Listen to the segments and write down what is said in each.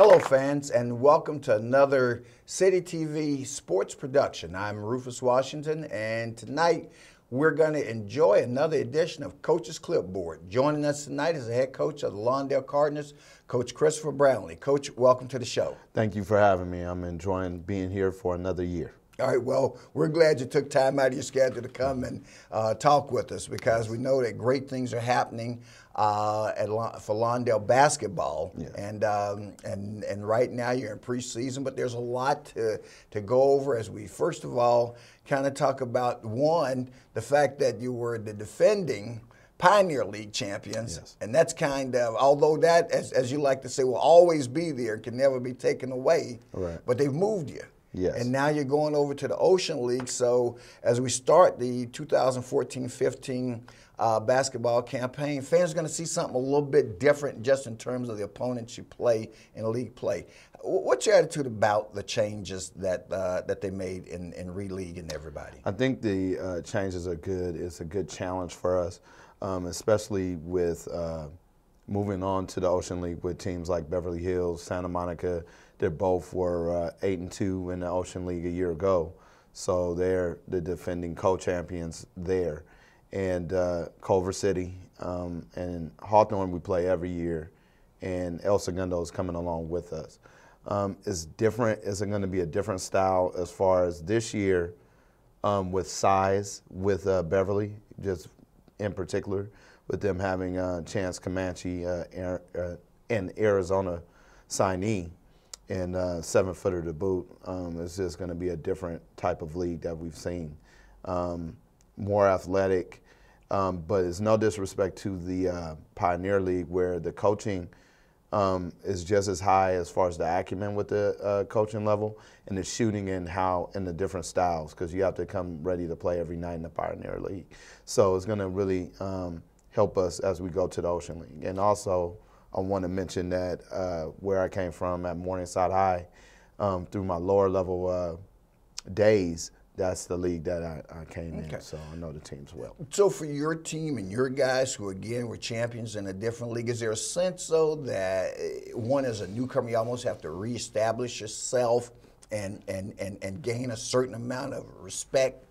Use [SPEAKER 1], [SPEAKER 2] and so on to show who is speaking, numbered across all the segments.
[SPEAKER 1] Hello, fans, and welcome to another City TV Sports production. I'm Rufus Washington, and tonight we're going to enjoy another edition of Coach's Clipboard. Joining us tonight is the head coach of the Lawndale Cardinals, Coach Christopher Brownlee. Coach, welcome to the show.
[SPEAKER 2] Thank you for having me. I'm enjoying being here for another year.
[SPEAKER 1] All right, well, we're glad you took time out of your schedule to come and talk with us, because we know that great things are happening for Lawndale basketball.
[SPEAKER 2] Yeah.
[SPEAKER 1] And right now you're in preseason, but there's a lot to go over as we first of all kind of talk about, one, the fact that you were the defending Pioneer League champions.
[SPEAKER 2] Yes.
[SPEAKER 1] And that's kind of, although that, as you like to say, will always be there, can never be taken away,
[SPEAKER 2] Right.
[SPEAKER 1] but they've moved you.
[SPEAKER 2] Yes.
[SPEAKER 1] And now you're going over to the Ocean League. So as we start the 2014-15 basketball campaign, fans are going to see something a little bit different just in terms of the opponents you play in league play. What's your attitude about the changes that they made in re-leaguing everybody?
[SPEAKER 2] I think the changes are good. It's a good challenge for us, especially with moving on to the Ocean League with teams like Beverly Hills, Santa Monica. They both were 8-2 in the Ocean League a year ago, so they're the defending co-champions there. And Culver City and Hawthorne we play every year, and El Segundo is coming along with us. It's different. It's going to be a different style as far as this year with size with Beverly, just in particular, with them having Chance Comanche and Arizona signee and 7-footer to boot. It's just going to be a different type of league that we've seen. More athletic, but it's no disrespect to the Pioneer League, where the coaching is just as high as far as the acumen with the coaching level, and the shooting and how in the different styles, because you have to come ready to play every night in the Pioneer League. So it's going to really help us as we go to the Ocean League. And also, I want to mention that where I came from at Morningside High, through my lower level days, that's the league that I came in, so I know the teams well.
[SPEAKER 1] So for your team and your guys who, again, were champions in a different league, is there a sense, though, that one, as a newcomer, you almost have to reestablish yourself and gain a certain amount of respect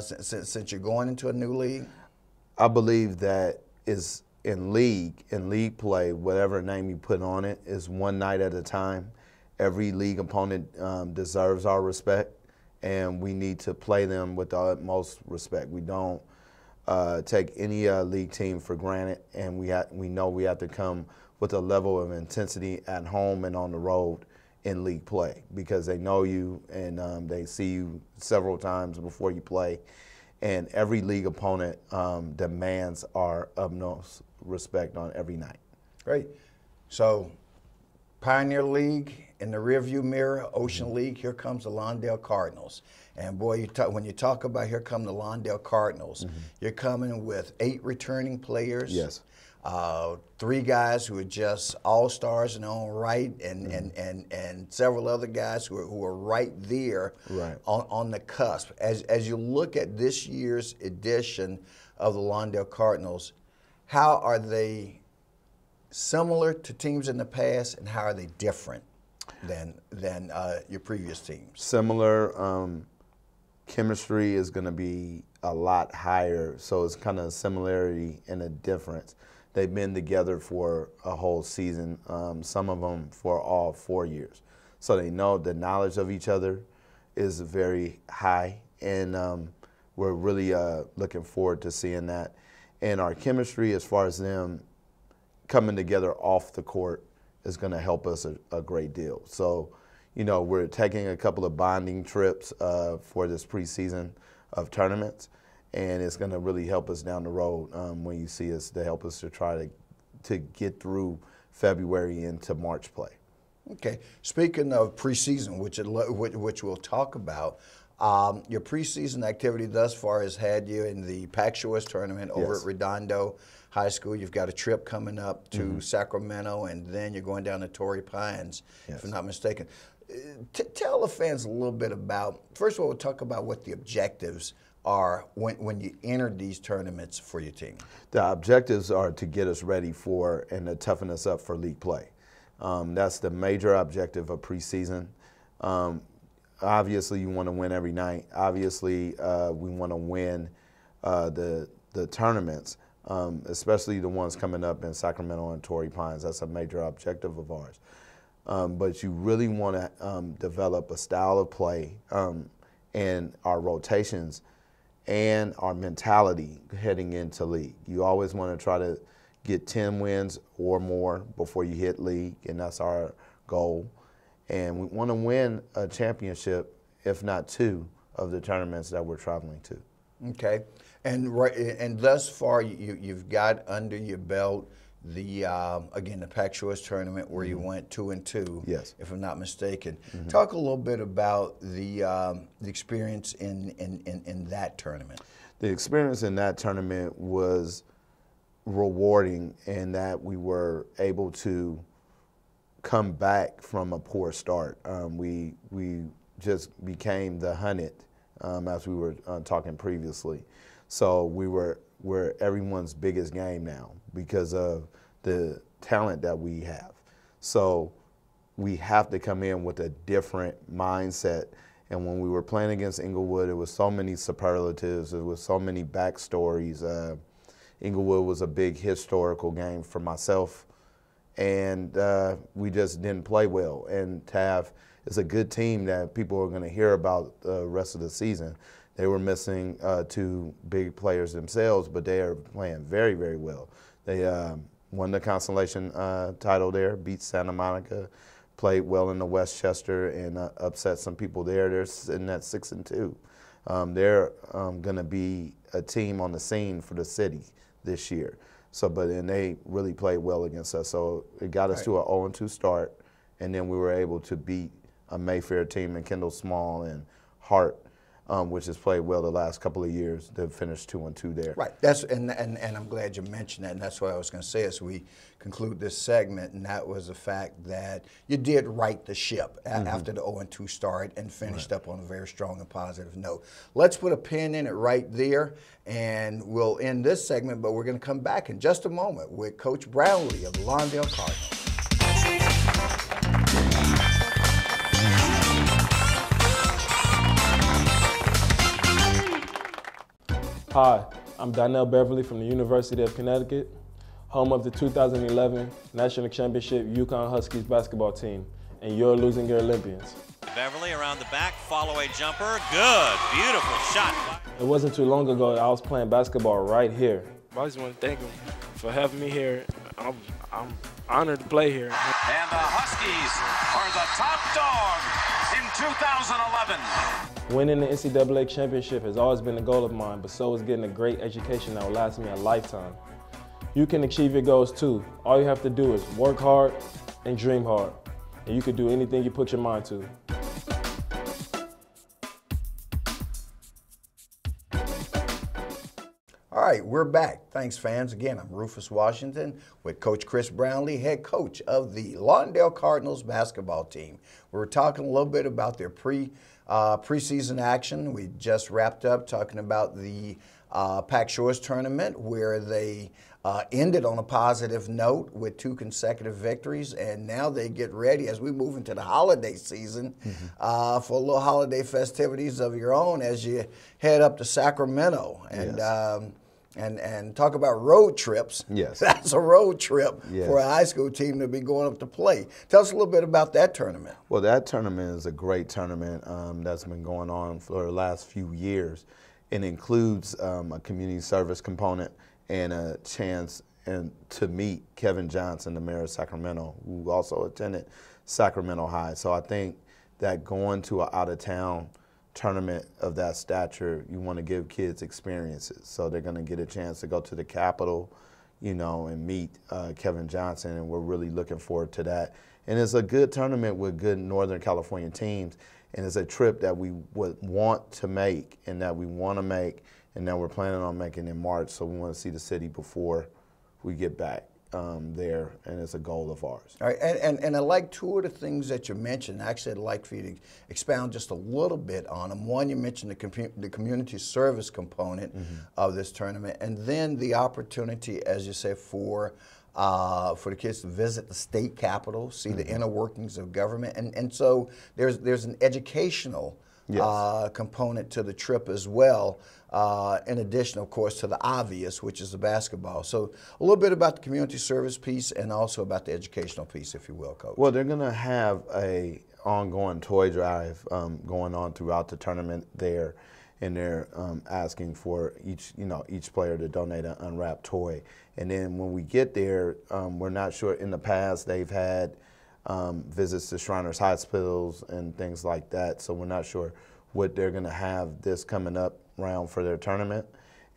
[SPEAKER 1] since you're going into a new league?
[SPEAKER 2] I believe that is in league play, whatever name you put on it is one night at a time. Every league opponent deserves our respect, and we need to play them with the utmost respect. We don't take any league team for granted, and we know we have to come with a level of intensity at home and on the road in league play, because they know you and they see you several times before you play, and every league opponent demands our utmost respect on every night.
[SPEAKER 1] Great. So Pioneer League in the rearview mirror, Ocean League, here comes the Lawndale Cardinals. And boy, when you talk about here come the Lawndale Cardinals, you're coming with 8 returning players.
[SPEAKER 2] Yes.
[SPEAKER 1] 3 guys who are just all-stars in their own right, and several other guys who are right there on the cusp. As you look at this year's edition of the Lawndale Cardinals, how are they similar to teams in the past, and how are they different than your previous teams?
[SPEAKER 2] Similar. Chemistry is going to be a lot higher, so it's kind of a similarity and a difference. They've been together for a whole season, some of them for all 4 years. So they know the knowledge of each other is very high, and we're really looking forward to seeing that. And our chemistry, as far as them coming together off the court, is going to help us a great deal. So, you know, we're taking a couple of bonding trips for this preseason of tournaments, and it's going to really help us down the road when you see us, to help us to try to get through February into March play. Okay.
[SPEAKER 1] Speaking of preseason, which we'll talk about, your preseason activity thus far has had you in the Pac Shores tournament over at Redondo High School. You've got a trip coming up to Sacramento, and then you're going down to Torrey Pines, if I'm not mistaken. Tell the fans a little bit about, first of all, we'll talk about what the objectives are when you enter these tournaments for your team.
[SPEAKER 2] The objectives are to get us ready for and to toughen us up for league play. That's the major objective of preseason. Obviously, you want to win every night. Obviously, we want to win the tournaments, especially the ones coming up in Sacramento and Torrey Pines. That's a major objective of ours. But you really want to develop a style of play and our rotations and our mentality heading into league. You always want to try to get 10 wins or more before you hit league, and that's our goal. And we want to win a championship, if not 2, of the tournaments that we're traveling to.
[SPEAKER 1] Okay. And thus far, you've got under your belt the again the Pac-Choice tournament where you went 2-2,
[SPEAKER 2] yes,
[SPEAKER 1] if I'm not mistaken. Talk a little bit about the experience in that tournament.
[SPEAKER 2] The experience in that tournament was rewarding in that we were able to come back from a poor start. We just became the hunted, as we were talking previously. So we're everyone's biggest game now because of the talent that we have. So we have to come in with a different mindset. And when we were playing against Inglewood, it was so many superlatives. It was so many backstories. Inglewood was a big historical game for myself, and we just didn't play well. And to have, it's a good team that people are going to hear about the rest of the season. They were missing 2 big players themselves, but they are playing very, very well. They won the consolation title there, beat Santa Monica, played well in the Westchester, and upset some people there. They're sitting at 6-2. They're going to be a team on the scene for the city this year. And they really played well against us. So it got us to an 0-2 start, and then we were able to beat a Mayfair team in Kendall Small and Hart, which has played well the last couple of years. They've finished 2-2 there.
[SPEAKER 1] Right. That's and I'm glad you mentioned that, and that's what I was going to say as we conclude this segment, and that was the fact that you did right the ship after the 0-2 start and finished up on a very strong and positive note. Let's put a pin in it right there, and we'll end this segment, but we're going to come back in just a moment with Coach Brownlee of the Lawndale Cardinals.
[SPEAKER 3] Hi, I'm Donnell Beverly from the University of Connecticut, home of the 2011 National Championship UConn Huskies basketball team, and your losing year Olympians.
[SPEAKER 4] Beverly around the back, follow-away jumper, good, beautiful shot.
[SPEAKER 3] It wasn't too long ago that I was playing basketball right here.
[SPEAKER 5] I just want to thank him for having me here. I'm honored to play here.
[SPEAKER 6] And the Huskies are the top dog in 2011.
[SPEAKER 3] Winning the NCAA championship has always been a goal of mine, but so is getting a great education that will last me a lifetime. You can achieve your goals too. All you have to do is work hard and dream hard, and you can do anything you put your mind to.
[SPEAKER 1] All right, we're back. Thanks, fans. Again, I'm Rufus Washington with Coach Chris Brownlee, head coach of the Lawndale Cardinals basketball team. We were talking a little bit about their preseason action. We just wrapped up talking about the Pac-Choice tournament where they ended on a positive note with 2 consecutive victories, and now they get ready as we move into the holiday season for a little holiday festivities of your own as you head up to Sacramento. And and talk about road trips.
[SPEAKER 2] Yes.
[SPEAKER 1] That's a road trip for a high school team to be going up to play. Tell us a little bit about that tournament.
[SPEAKER 2] Well, that tournament is a great tournament that's been going on for the last few years. It includes a community service component and a chance to meet Kevin Johnson, the mayor of Sacramento, who also attended Sacramento High. So I think that going to an out-of-town tournament of that stature, you want to give kids experiences. So they're going to get a chance to go to the Capitol, you know, and meet Kevin Johnson, and we're really looking forward to that. And it's a good tournament with good Northern California teams, and it's a trip that we would want to make and that we want to make and that we're planning on making in March. So we want to see the city before we get back there, and it's a goal of ours.
[SPEAKER 1] All right, and I like 2 of the things that you mentioned. Actually, I'd like for you to expound just a little bit on them. One, you mentioned the community service component of this tournament, and then the opportunity, as you say, for for the kids to visit the state capitol, see the inner workings of government, and so there's an educational component to the trip as well, in addition, of course, to the obvious, which is the basketball. So a little bit about the community service piece and also about the educational piece, if you will, Coach.
[SPEAKER 2] Well, they're going to have a ongoing toy drive going on throughout the tournament there, and they're asking for each player to donate an unwrapped toy. And then when we get there, we're not sure. In the past, they've had visits to Shriners Hospitals and things like that, so we're not sure what they're going to have this coming up round for their tournament.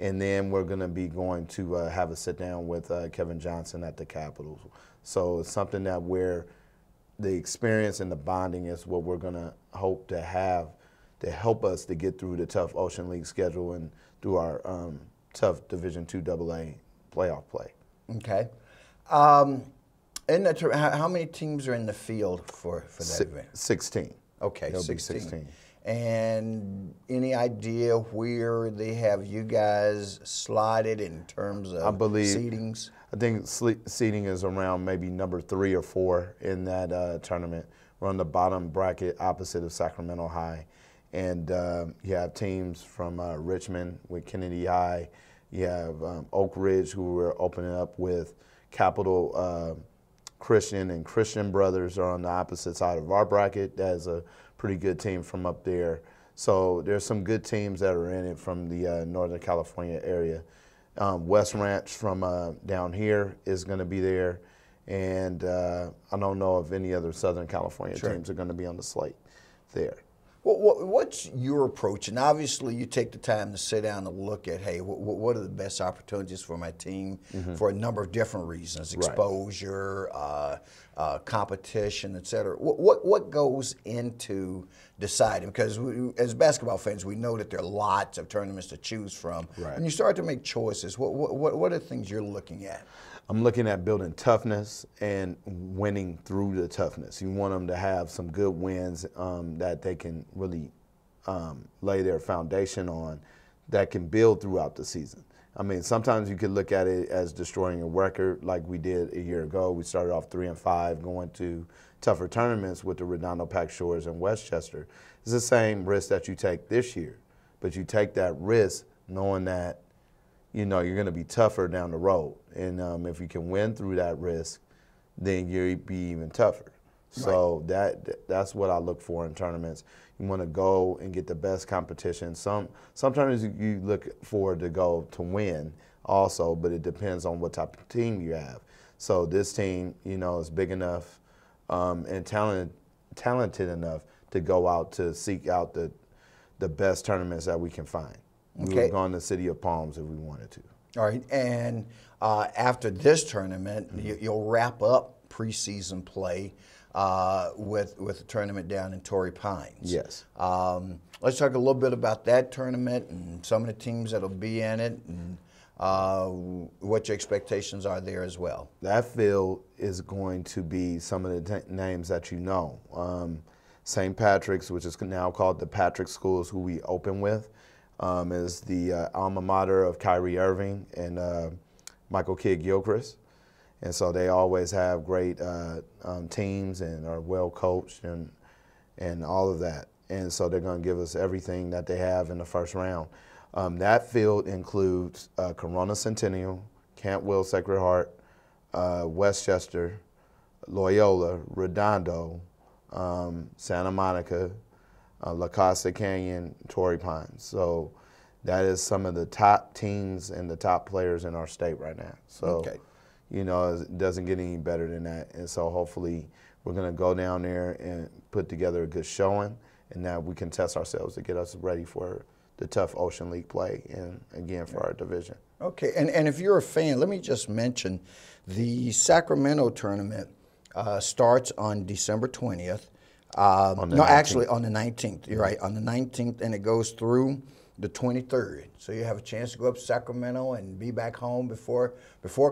[SPEAKER 2] And then we're going to be going to have a sit down with Kevin Johnson at the Capitol. So it's something that where the experience and the bonding is what we're going to hope to have to help us to get through the tough Ocean League schedule and through our tough Division II AA playoff play.
[SPEAKER 1] Okay. How many teams are in the field for that event?
[SPEAKER 2] 16.
[SPEAKER 1] Okay,
[SPEAKER 2] It'll
[SPEAKER 1] 16.
[SPEAKER 2] be 16.
[SPEAKER 1] And any idea where they have you guys slotted in terms of seedings?
[SPEAKER 2] I think seeding is around maybe number 3 or 4 in that tournament. We're on the bottom bracket opposite of Sacramento High. And you have teams from Richmond with Kennedy High. You have Oak Ridge, who we're opening up with. Capital Christian and Christian Brothers are on the opposite side of our bracket. That is a pretty good team from up there. So there's some good teams that are in it from the Northern California area. West Ranch from down here is going to be there. And I don't know if any other Southern California teams are going to be on the slate there.
[SPEAKER 1] Well, what's your approach? And obviously you take the time to sit down and look at, hey, what are the best opportunities for my team for a number of different reasons, exposure, competition, et cetera. What goes into deciding? Because as basketball fans, we know that there are lots of tournaments to choose from.
[SPEAKER 2] Right.
[SPEAKER 1] And you start to make choices. What are the things you're looking at?
[SPEAKER 2] I'm looking at building toughness and winning through the toughness. You want them to have some good wins that they can really lay their foundation on that can build throughout the season. I mean, sometimes you could look at it as destroying a record like we did a year ago. We started off 3-5 going to tougher tournaments with the Redondo Pack Shores and Westchester. It's the same risk that you take this year, but you take that risk knowing that you're going to be tougher down the road. And if you can win through that risk, then you'll be even tougher. So that's what I look for in tournaments. You want to go and get the best competition. Some tournaments you look forward to go to win also, but it depends on what type of team you have. So this team, is big enough and talented enough to go out to seek out the best tournaments that we can find. We would have gone to City of Palms if we wanted to.
[SPEAKER 1] All right, and after this tournament, you'll wrap up preseason play with a tournament down in Torrey Pines.
[SPEAKER 2] Yes.
[SPEAKER 1] Let's talk a little bit about that tournament and some of the teams that'll be in it and what your expectations are there as well.
[SPEAKER 2] That field is going to be some of the names that you know. St. Patrick's, which is now called the Patrick Schools, who we open with. Is the alma mater of Kyrie Irving and Michael Kidd-Gilchrist. And so they always have great teams and are well coached and all of that. And so they're going to give us everything that they have in the first round. That field includes Corona Centennial, Camp Will Sacred Heart, Westchester, Loyola, Redondo, Santa Monica, La Costa Canyon, Torrey Pines. So that is some of the top teams and the top players in our state right now. So, it doesn't get any better than that. And so hopefully we're going to go down there and put together a good showing, and that we can test ourselves to get us ready for the tough Ocean League play and, again, for our division.
[SPEAKER 1] Okay, and if you're a fan, let me just mention the Sacramento tournament starts on December 20th. Actually on the 19th. You're right, on the 19th, and it goes through the 23rd. So you have a chance to go up to Sacramento and be back home before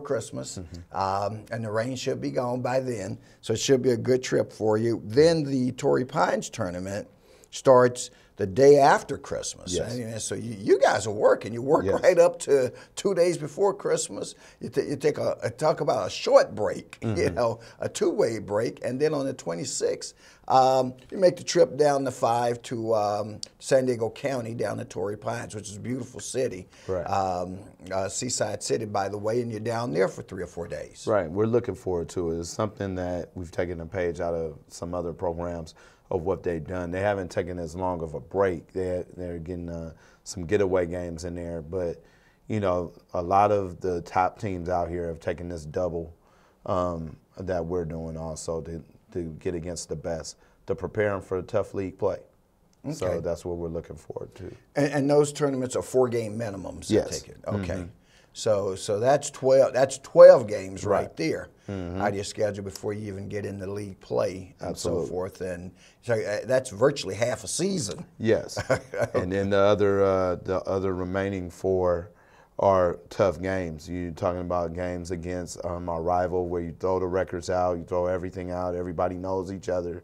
[SPEAKER 1] Christmas. And the rain should be gone by then, so it should be a good trip for you. Then the Torrey Pines tournament starts the day after Christmas.
[SPEAKER 2] Yes.
[SPEAKER 1] And so you guys are working. You work
[SPEAKER 2] Yes.
[SPEAKER 1] right up to 2 days before Christmas. You take talk about a short break, you know, a two-way break, and then on the 26th, you make the trip down the 5 to San Diego County, down to Torrey Pines, which is a beautiful city, seaside city, by the way, and you're down there for 3 or 4 days.
[SPEAKER 2] Right. We're looking forward to it. It's something that we've taken a page out of some other programs of what they've done. They haven't taken as long of a break. They're getting some getaway games in there, but you know, a lot of the top teams out here have taken this double that we're doing also to get against the best, to prepare them for tough league play. Okay. So that's what we're looking forward to.
[SPEAKER 1] And those tournaments are 4-game minimums.
[SPEAKER 2] Yes.
[SPEAKER 1] I take it. Okay. So that's 12. That's 12 games right there out of your schedule before you even get into league play and so forth. And so that's virtually half a season.
[SPEAKER 2] Yes. And then the other remaining 4 are tough games. You're talking about games against our rival, where you throw the records out, you throw everything out. Everybody knows each other,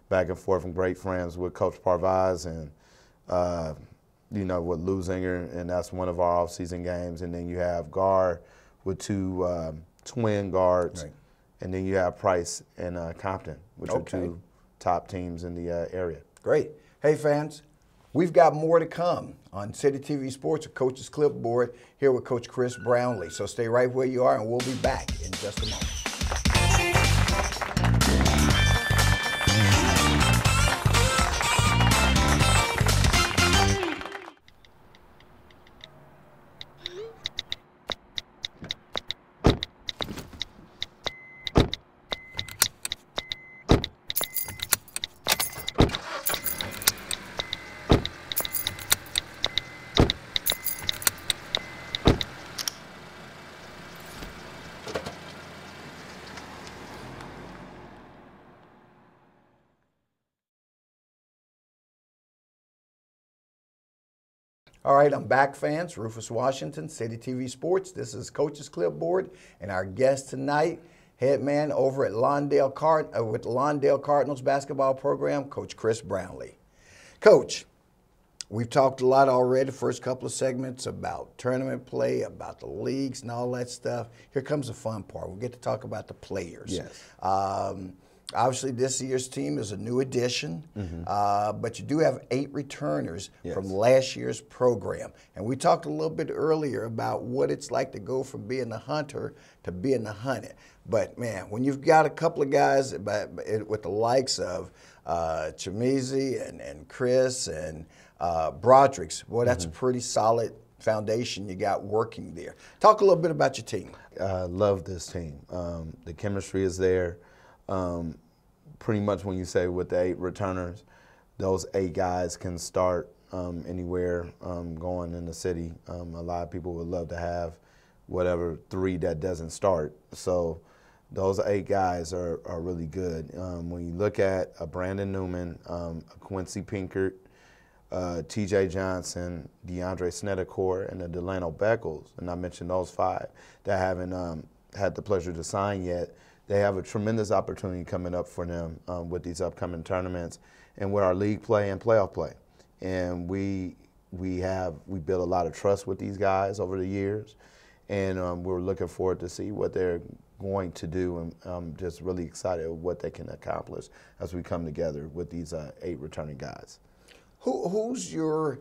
[SPEAKER 2] back and forth, and great friends with Coach Parvaz and you know, with Lou Zinger, and that's one of our off-season games. And then you have Gar with 2 twin guards, and then you have Price and Compton, which are 2 top teams in the area.
[SPEAKER 1] Great. Hey, fans, we've got more to come on City TV Sports, a Coach's Clipboard, here with Coach Chris Brownlee. So stay right where you are, and we'll be back in just a moment. All right, I'm back, fans. Rufus Washington, City TV Sports. This is Coach's Clipboard, and our guest tonight, head man over at Lawndale with the Lawndale Cardinals basketball program, Coach Chris Brownlee. Coach, we've talked a lot already, the first couple of segments, about tournament play, about the leagues and all that stuff. Here comes the fun part. We'll get to talk about the players.
[SPEAKER 2] Yes.
[SPEAKER 1] Obviously, this year's team is a new addition, but you do have 8 returners from last year's program. And we talked a little bit earlier about what it's like to go from being the hunter to being the hunted. But, man, when you've got a couple of guys with the likes of Chimizi and Chris and Broderick's, boy, that's a pretty solid foundation you got working there. Talk a little bit about your team.
[SPEAKER 2] I love this team. The chemistry is there. Pretty much when you say with the 8 returners, those 8 guys can start anywhere going in the city. A lot of people would love to have whatever 3 that doesn't start. So those 8 guys are really good. When you look at a Brandon Newman, a Quincy Pinkert, TJ Johnson, DeAndre Snedeker, and a Delano Beckles, and I mentioned those 5 that haven't had the pleasure to sign yet. They have a tremendous opportunity coming up for them with these upcoming tournaments and with our league play and playoff play. And we built a lot of trust with these guys over the years, and we're looking forward to see what they're going to do, and I'm just really excited what they can accomplish as we come together with these 8 returning guys.
[SPEAKER 1] Who's your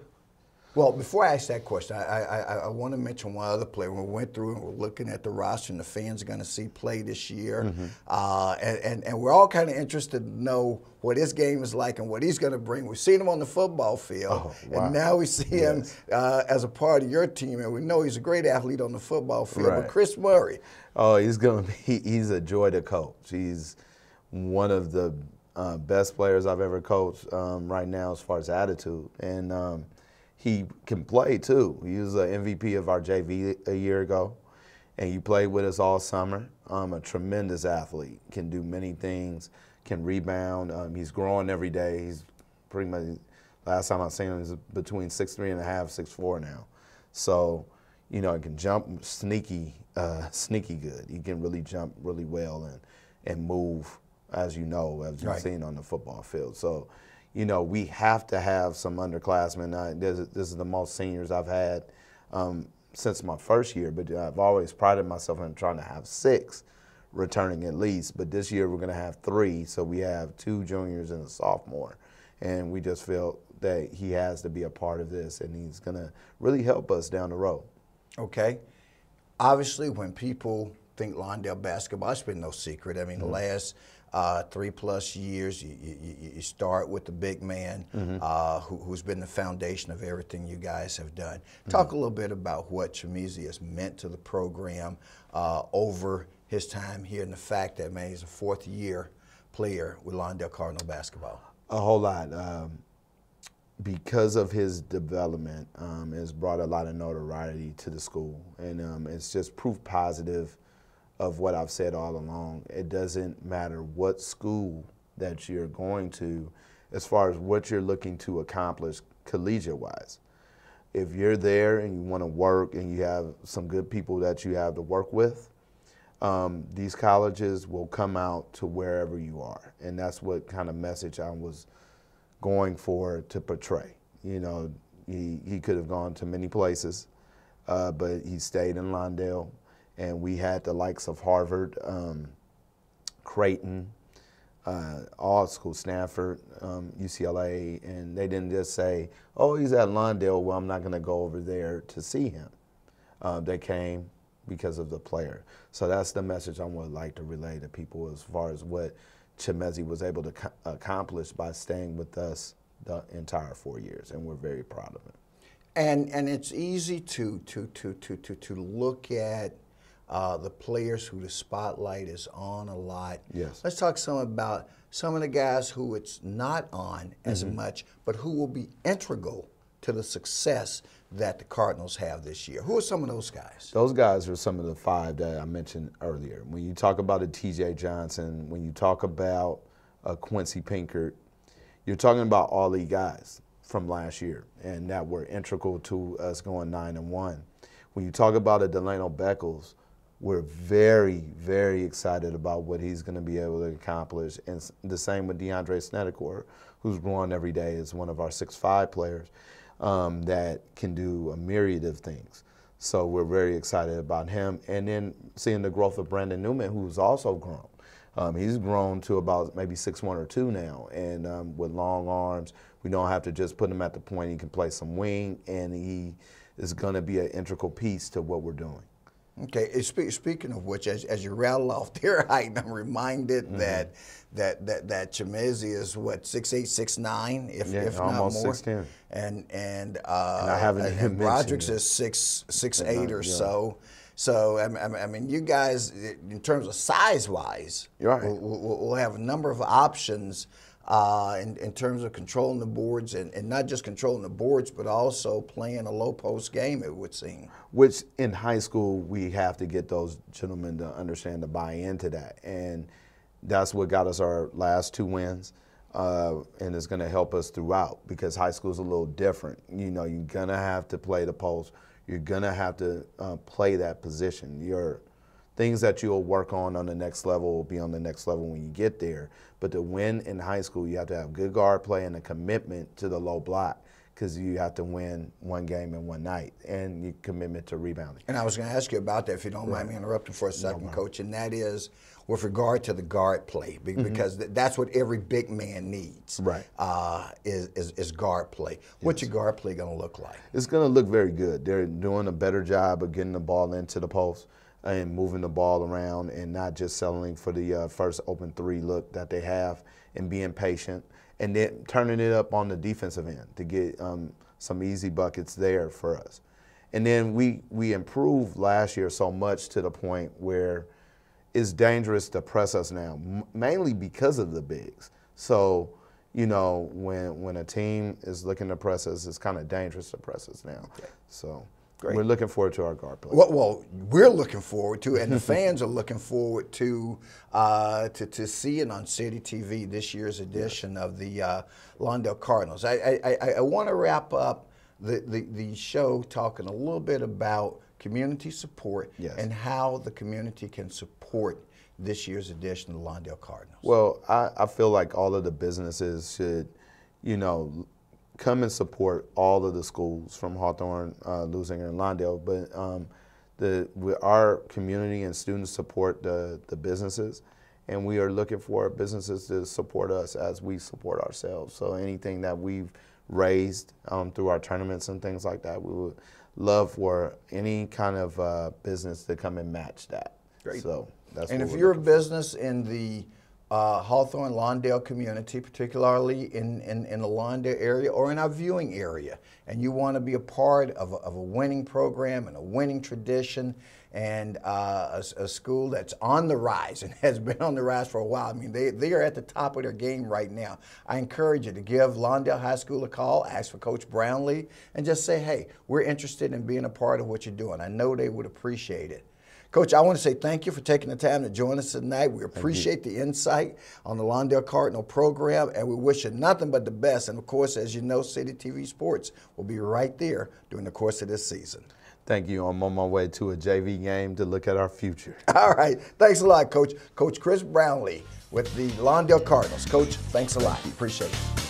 [SPEAKER 1] Well, before I ask that question, I want to mention one other player. We went through and we're looking at the roster, and the fans are going to see play this year. Mm-hmm. And we're all kind of interested to know what his game is like and what he's going to bring. We've seen him on the football field, and now we see him as a part of your team, and we know he's a great athlete on the football field. But Chris Murray.
[SPEAKER 2] Oh, he's a joy to coach. He's one of the best players I've ever coached right now as far as attitude. And he can play, too. He was an MVP of our JV a year ago, and he played with us all summer. A tremendous athlete, can do many things, can rebound. He's growing every day. He's pretty much, last time I seen him, he's between 6'3" and a half, 6'4" now. So, you know, he can jump sneaky good. He can really jump really well and move, as you know, as you've seen on the football field. So, you know, we have to have some underclassmen. This is the most seniors I've had since my first year, but I've always prided myself in trying to have 6 returning at least. But this year we're going to have 3, so we have 2 juniors and a sophomore. And we just feel that he has to be a part of this, and he's going to really help us down the road.
[SPEAKER 1] Okay. Obviously, when people think Lawndale basketball, it's been no secret. I mean, the last 3+ years, you start with the big man who's been the foundation of everything you guys have done. Talk a little bit about what Chimezie has meant to the program over his time here, and the fact that, man, he's a 4th-year player with Lawndale Cardinal basketball.
[SPEAKER 2] A whole lot. Because of his development, it's brought a lot of notoriety to the school, and it's just proof positive of what I've said all along. It doesn't matter what school that you're going to as far as what you're looking to accomplish collegiate-wise. If you're there and you want to work and you have some good people that you have to work with, these colleges will come out to wherever you are, and that's what kind of message I was going for to portray. You know, he could have gone to many places, but he stayed in Lawndale, and we had the likes of Harvard, Creighton, all schools, Stanford, UCLA, and they didn't just say, oh, he's at Lawndale, well, I'm not going to go over there to see him. They came because of the player. So that's the message I would like to relay to people as far as what Chimezie was able to accomplish by staying with us the entire 4 years, and we're very proud of him.
[SPEAKER 1] And it's easy to look at the players who the spotlight is on a lot.
[SPEAKER 2] Yes.
[SPEAKER 1] Let's talk some about some of the guys who it's not on as much, but who will be integral to the success that the Cardinals have this year. Who are some of those guys?
[SPEAKER 2] Those guys are some of the 5 that I mentioned earlier. When you talk about a TJ Johnson, when you talk about a Quincy Pinkert, you're talking about all these guys from last year and that were integral to us going 9-1. When you talk about a Delano Beckles, we're very, very excited about what he's going to be able to accomplish. And the same with DeAndre Snedecor, who's growing every day as one of our 6'5" players that can do a myriad of things. So we're very excited about him. And then seeing the growth of Brandon Newman, who's also grown. He's grown to about maybe 6'1" or 2" now, and with long arms. We don't have to just put him at the point. He can play some wing, and he is going to be an integral piece to what we're doing.
[SPEAKER 1] Okay. Speaking of which, as you rattle off their height, I'm reminded that Chimezie is what, 6'8", 6'9", if not
[SPEAKER 2] almost
[SPEAKER 1] more.
[SPEAKER 2] 6'10".
[SPEAKER 1] And
[SPEAKER 2] I haven't even
[SPEAKER 1] Broderick's
[SPEAKER 2] mentioned
[SPEAKER 1] is 6'8" or so. So I mean, you guys, in terms of size-wise,
[SPEAKER 2] right,
[SPEAKER 1] we'll have a number of options in terms of controlling the boards, and not just controlling the boards, but also playing a low-post game, it would seem.
[SPEAKER 2] Which in high school, we have to get those gentlemen to understand to buy into that. And that's what got us our last 2 wins. And it's going to help us throughout, because high school is a little different. You know, you're going to have to play the post. You're going to have to play that position. Your things that you'll work on the next level will be on the next level when you get there. But to win in high school, you have to have good guard play and a commitment to the low block, because you have to win one game in one night, and your commitment to rebounding.
[SPEAKER 1] And I was going to ask you about that, if you don't mind me interrupting for a second, Coach, and that is with regard to the guard play, because that's what every big man needs.
[SPEAKER 2] Right.
[SPEAKER 1] Is guard play. What's your guard play going to look like?
[SPEAKER 2] It's going to look very good. They're doing a better job of getting the ball into the post and moving the ball around, and not just settling for the first open 3 look that they have, and being patient, and then turning it up on the defensive end to get some easy buckets there for us. And then we improved last year so much to the point where it's dangerous to press us now, mainly because of the bigs. So, you know, when a team is looking to press us, it's kind of dangerous to press us now. Okay. So great. We're looking forward to our guard play.
[SPEAKER 1] Well, we're looking forward to, and the fans are looking forward to seeing on City TV this year's edition of the Lawndale Cardinals. I want to wrap up the show talking a little bit about community support and how the community can support this year's edition of the Lawndale Cardinals.
[SPEAKER 2] Well, I feel like all of the businesses should, you know, come and support all of the schools from Hawthorne, Lusinger, and Lawndale. But our community and students support the businesses, and we are looking for businesses to support us as we support ourselves. So anything that we've raised through our tournaments and things like that, we would love for any kind of business to come and match that.
[SPEAKER 1] Great.
[SPEAKER 2] So that's
[SPEAKER 1] and
[SPEAKER 2] what
[SPEAKER 1] if
[SPEAKER 2] we're
[SPEAKER 1] you're a
[SPEAKER 2] looking for.
[SPEAKER 1] business in the Hawthorne, Lawndale community, particularly in the Lawndale area or in our viewing area, and you want to be a part of a winning program and a winning tradition and a school that's on the rise and has been on the rise for a while. I mean, they are at the top of their game right now. I encourage you to give Lawndale High School a call, ask for Coach Brownlee, and just say, hey, we're interested in being a part of what you're doing. I know they would appreciate it. Coach, I want to say thank you for taking the time to join us tonight. We appreciate the insight on the Lawndale Cardinal program, and we wish you nothing but the best. And, of course, as you know, CityTV Sports will be right there during the course of this season.
[SPEAKER 2] Thank you. I'm on my way to a JV game to look at our future.
[SPEAKER 1] All right. Thanks a lot, Coach. Coach Chris Brownlee with the Lawndale Cardinals. Coach, thanks a lot. Appreciate it.